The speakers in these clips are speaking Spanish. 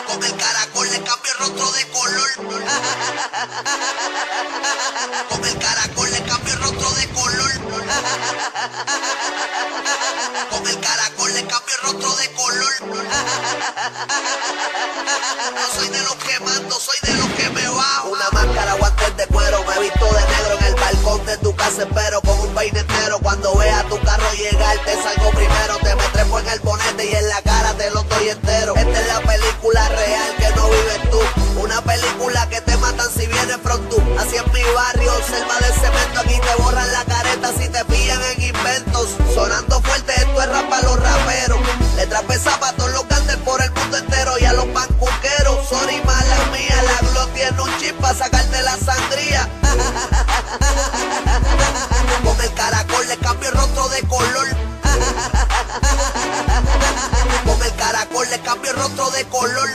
Con el caracol le cambio el rostro de color. Con el caracol le cambio el rostro de color. Con el caracol le cambio el rostro de color. No soy de los que mando, soy de los que me bajo. Una máscara, guantes de cuero, me he visto de negro en el balcón de tu casa, espero con un peine entero. Cuando vea tu carro llegar, te salgo primero. Te me trepo en el bonete y en la cara te lo doy entero. Esta es la película real que no vives tú. Una película que te matan si vienes from tú. Así en mi barrio, selva de cemento. Aquí te borran la careta si te pillan en inventos. Sonando fuerte, esto es rap para los raperos. Letras pesadas para todos los grandes por el mundo entero. Y a los pancuqueros, sorry mala mía. La Glo tiene un chip para sacarte la sangría. Con el caracol le cambio el rostro de color. Con el caracol le cambio el rostro de color.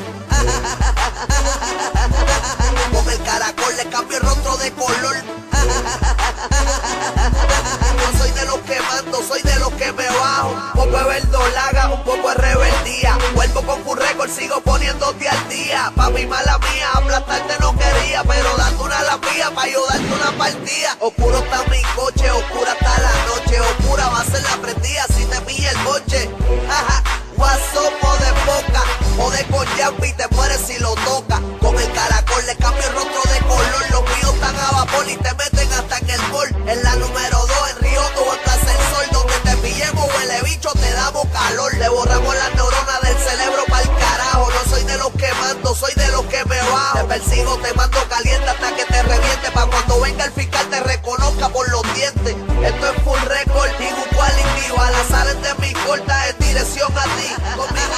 Con el caracol le cambio el rostro de color. No soy de los que mando, soy de los que me bajo. Un poco de verdolaga, un poco de rebeldía. Vuelvo con un récord, sigo poniéndote al día. Papi, mala mía, aplastarte no quería, pero dando una la mía pa' yo darte una partida. Oscuro está mi coche, oscura está la noche. Oscura va a ser la prendida si te pilla el coche. Jaja, guasopo de boca o de collampi, te mueres si lo toca. Con el caracol le cambio el rostro de color. Los míos están a vapor y te meten hasta en el bol. En la número 2, en Río, tú en Plaza del Sol. Donde te pillemos, huele bicho, te damos calor. Le borramos las neuronas del cerebro pa'l carajo. No soy de los que mando, soy de los que me bajo. Te persigo, te mando caliente hasta que te reviente. Pa' cuando venga el fiscal te reconozca por los dientes. Esto es full record, iguality. Al azar de mi corta en dirección a ti. Conmigo.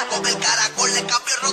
Con el caracol le cambio el